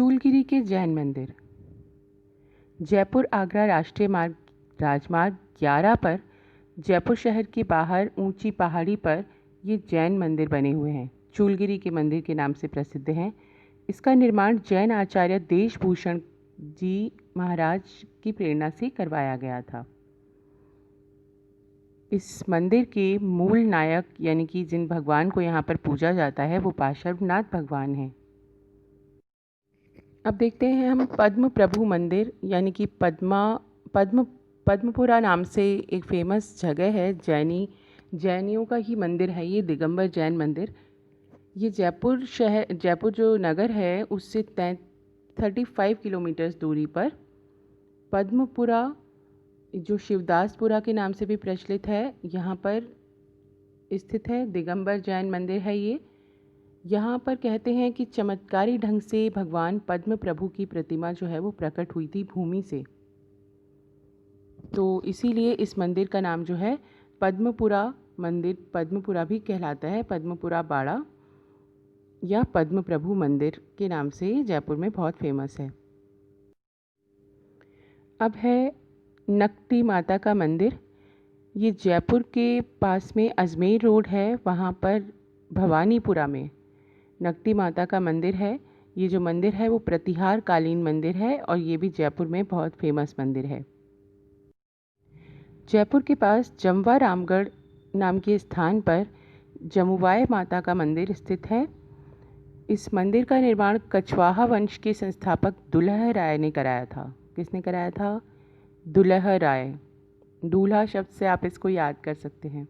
चूलगिरी के जैन मंदिर। जयपुर आगरा राष्ट्रीय राजमार्ग 11 पर जयपुर शहर के बाहर ऊंची पहाड़ी पर ये जैन मंदिर बने हुए हैं। चूलगिरी के मंदिर के नाम से प्रसिद्ध हैं। इसका निर्माण जैन आचार्य देशभूषण जी महाराज की प्रेरणा से करवाया गया था। इस मंदिर के मूल नायक यानी कि जिन भगवान को यहाँ पर पूजा जाता है वो पार्श्वनाथ भगवान हैं। अब देखते हैं हम पद्म प्रभु मंदिर यानी कि पद्मपुरा नाम से एक फेमस जगह है। जैनियों का ही मंदिर है ये, दिगंबर जैन मंदिर। ये जयपुर जो नगर है उससे 35 किलोमीटर दूरी पर पद्मपुरा, जो शिवदासपुरा के नाम से भी प्रचलित है, यहाँ पर स्थित है। दिगंबर जैन मंदिर है ये। यहाँ पर कहते हैं कि चमत्कारी ढंग से भगवान पद्म प्रभु की प्रतिमा जो है वो प्रकट हुई थी भूमि से, तो इसीलिए इस मंदिर का नाम जो है पद्मपुरा मंदिर, पद्मपुरा भी कहलाता है, पद्मपुरा बाड़ा या पद्म प्रभु मंदिर के नाम से जयपुर में बहुत फेमस है। अब है नकटी माता का मंदिर। ये जयपुर के पास में अजमेर रोड है, वहाँ पर भवानीपुरा में नकटी माता का मंदिर है। ये जो मंदिर है वो प्रतिहार कालीन मंदिर है और ये भी जयपुर में बहुत फेमस मंदिर है। जयपुर के पास जमवा रामगढ़ नाम के स्थान पर जमुवाय माता का मंदिर स्थित है। इस मंदिर का निर्माण कछवाहा वंश के संस्थापक दुल्ह राय ने कराया था। किसने कराया था? दुल्ह राय। दूल्हा शब्द से आप इसको याद कर सकते हैं।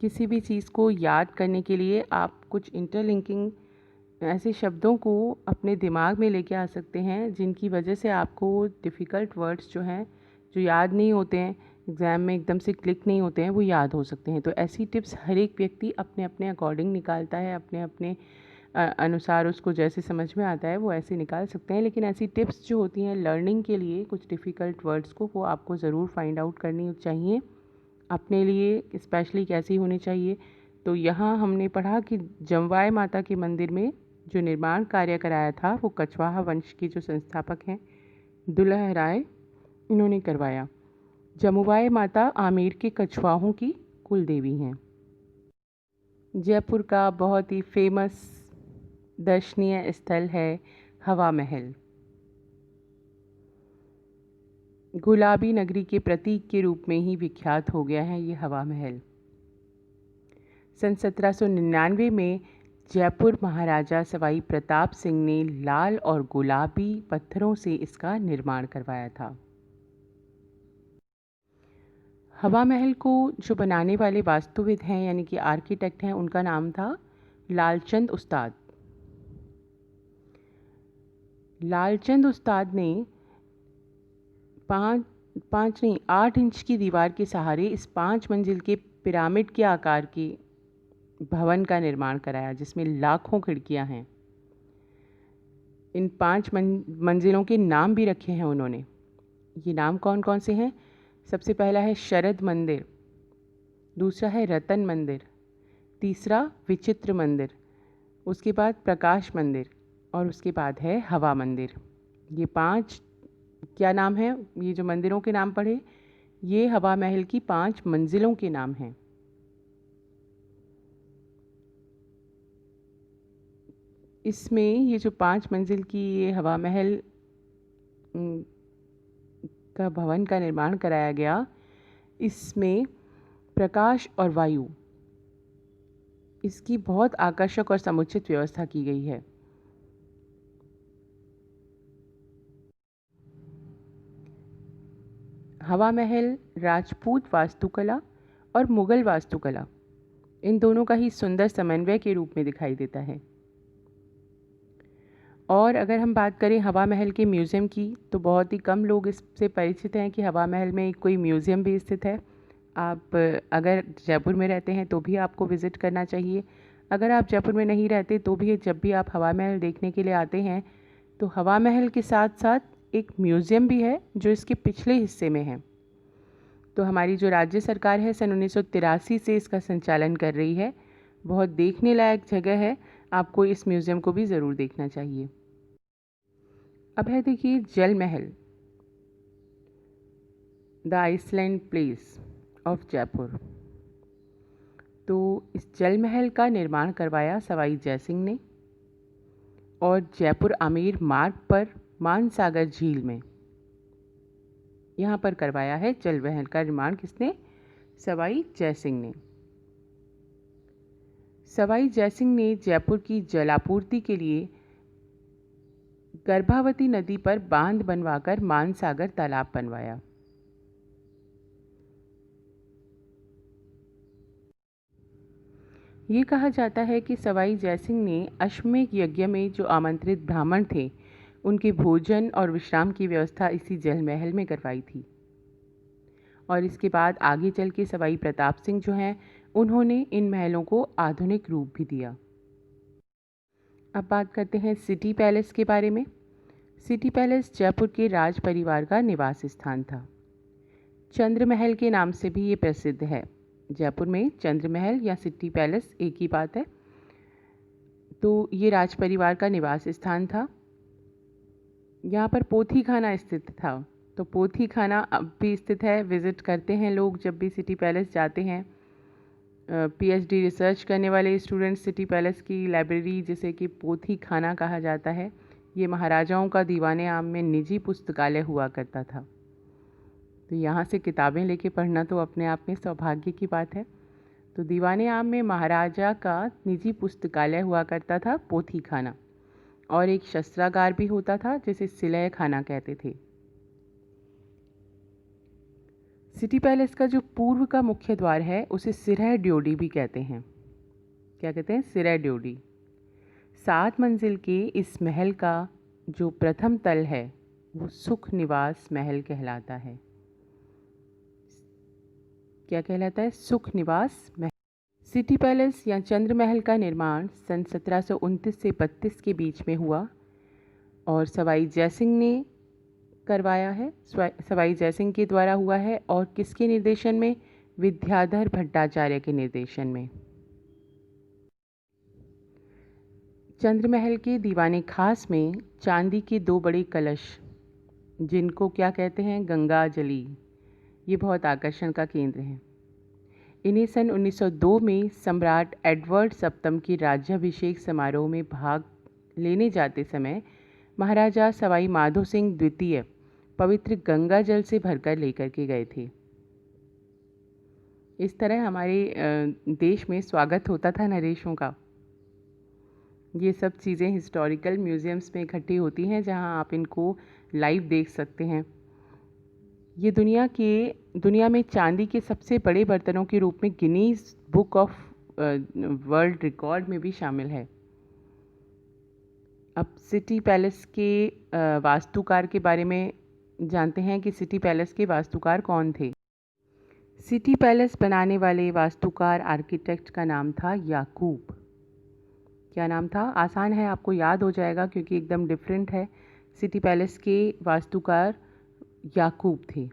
किसी भी चीज़ को याद करने के लिए आप कुछ इंटरलिंकिंग ऐसे शब्दों को अपने दिमाग में लेके आ सकते हैं जिनकी वजह से आपको डिफ़िकल्ट वर्ड्स जो हैं, जो याद नहीं होते हैं, एग्ज़ाम में एकदम से क्लिक नहीं होते हैं, वो याद हो सकते हैं। तो ऐसी टिप्स हर एक व्यक्ति अपने अपने अकॉर्डिंग निकालता है, अपने अपने अनुसार उसको जैसे समझ में आता है वो ऐसे निकाल सकते हैं। लेकिन ऐसी टिप्स जो होती हैं लर्निंग के लिए, कुछ डिफ़िकल्ट वर्ड्स को, वो आपको ज़रूर फाइंड आउट करनी चाहिए अपने लिए, स्पेशली कैसी होनी चाहिए। तो यहाँ हमने पढ़ा कि जमवाय माता के मंदिर में जो निर्माण कार्य कराया था वो कछवाहा वंश के जो संस्थापक हैं दुल्ह राय, इन्होंने करवाया। जमुवाय माता आमेर के कछवाहों की कुल देवी हैं। जयपुर का बहुत ही फेमस दर्शनीय स्थल है हवा महल। गुलाबी नगरी के प्रतीक के रूप में ही विख्यात हो गया है ये हवा महल। सन 1799 में जयपुर महाराजा सवाई प्रताप सिंह ने लाल और गुलाबी पत्थरों से इसका निर्माण करवाया था। हवा महल को जो बनाने वाले वास्तुविद हैं यानी कि आर्किटेक्ट हैं, उनका नाम था लालचंद उस्ताद। लालचंद उस्ताद ने 8 इंच की दीवार के सहारे इस 5 मंजिल के पिरामिड के आकार के भवन का निर्माण कराया जिसमें लाखों खिड़कियां हैं। इन 5 मंजिलों के नाम भी रखे हैं उन्होंने। ये नाम कौन कौन से हैं? सबसे पहला है शरद मंदिर, दूसरा है रतन मंदिर, तीसरा विचित्र मंदिर, उसके बाद प्रकाश मंदिर और उसके बाद है हवा मंदिर। ये 5 क्या नाम है? ये जो मंदिरों के नाम पढ़े ये हवा महल की 5 मंजिलों के नाम हैं। इसमें ये जो 5 मंजिल की ये हवा महल का भवन का निर्माण कराया गया, इसमें प्रकाश और वायु, इसकी बहुत आकर्षक और समुचित व्यवस्था की गई है। हवा महल राजपूत वास्तुकला और मुगल वास्तुकला, इन दोनों का ही सुंदर समन्वय के रूप में दिखाई देता है। और अगर हम बात करें हवा महल के म्यूज़ियम की, तो बहुत ही कम लोग इससे परिचित हैं कि हवा महल में कोई म्यूज़ियम भी स्थित है। आप अगर जयपुर में रहते हैं तो भी आपको विज़िट करना चाहिए। अगर आप जयपुर में नहीं रहते तो भी जब भी आप हवा महल देखने के लिए आते हैं तो हवा महल के साथ साथ एक म्यूज़ियम भी है जो इसके पिछले हिस्से में है। तो हमारी जो राज्य सरकार है सन 1983 से इसका संचालन कर रही है। बहुत देखने लायक जगह है, आपको इस म्यूज़ियम को भी ज़रूर देखना चाहिए। अब है देखिए Jal Mahal, the island place of Jaipur. तो इस जल महल का निर्माण करवाया सवाई जयसिंह ने और जयपुर आमेर मार्ग पर मानसागर झील में यहाँ पर करवाया है जल महल का निर्माण। किसने? सवाई जयसिंह ने। सवाई जयसिंह ने जयपुर की जलापूर्ति के लिए गर्भावती नदी पर बांध बनवाकर मानसागर तालाब बनवाया। ये कहा जाता है कि सवाई जयसिंह ने अश्वमेध यज्ञ में जो आमंत्रित ब्राह्मण थे उनके भोजन और विश्राम की व्यवस्था इसी जल महल में करवाई थी। और इसके बाद आगे चल के सवाई प्रताप सिंह जो हैं उन्होंने इन महलों को आधुनिक रूप भी दिया। अब बात करते हैं सिटी पैलेस के बारे में। सिटी पैलेस जयपुर के राज परिवार का निवास स्थान था। चंद्र महल के नाम से भी ये प्रसिद्ध है। जयपुर में चंद्र महल या सिटी पैलेस एक ही बात है। तो ये राज परिवार का निवास स्थान था। यहाँ पर पोथी खाना स्थित था। तो पोथी खाना अब भी स्थित है, विज़िट करते हैं लोग जब भी सिटी पैलेस जाते हैं। पीएचडी रिसर्च करने वाले स्टूडेंट्स सिटी पैलेस की लाइब्रेरी, जिसे कि पोथी खाना कहा जाता है, ये महाराजाओं का दीवाने आम में निजी पुस्तकालय हुआ करता था। तो यहाँ से किताबें लेके पढ़ना तो अपने आप में सौभाग्य की बात है। तो दीवाने आम में महाराजा का निजी पुस्तकालय हुआ करता था, पोथी खाना, और एक शस्त्रागार भी होता था जिसे सिलय खाना कहते थे। सिटी पैलेस का जो पूर्व का मुख्य द्वार है उसे सिरह ड्योढ़ी भी कहते हैं। क्या कहते हैं? सिरह ड्योढ़ी। 7 मंजिल के इस महल का जो प्रथम तल है वो सुख निवास महल कहलाता है। क्या कहलाता है? सुख निवास महल। सिटी पैलेस या चंद्र महल का निर्माण सन 1729 से 32 के बीच में हुआ और सवाई जयसिंह ने करवाया है। सवाई जयसिंह के द्वारा हुआ है और किसके निर्देशन में? विद्याधर भट्टाचार्य के निर्देशन में। चंद्र महल के दीवाने खास में चांदी के 2 बड़े कलश, जिनको क्या कहते हैं? गंगा जली, ये बहुत आकर्षण का केंद्र हैं। इन्हें सन 1902 में सम्राट एडवर्ड सप्तम के राज्याभिषेक समारोह में भाग लेने जाते समय महाराजा सवाई माधो सिंह द्वितीय पवित्र गंगा जल से भरकर लेकर के गए थे। इस तरह हमारे देश में स्वागत होता था नरेशों का। ये सब चीज़ें हिस्टोरिकल म्यूज़ियम्स में इकट्ठी होती हैं जहां आप इनको लाइव देख सकते हैं। ये दुनिया में चांदी के सबसे बड़े बर्तनों के रूप में Guinness book of world record में भी शामिल है। अब सिटी पैलेस के वास्तुकार के बारे में जानते हैं कि सिटी पैलेस के वास्तुकार कौन थे। सिटी पैलेस बनाने वाले वास्तुकार आर्किटेक्ट का नाम था याकूब। क्या नाम था? आसान है, आपको याद हो जाएगा क्योंकि एकदम डिफरेंट है। सिटी पैलेस के वास्तुकार याकूब थे।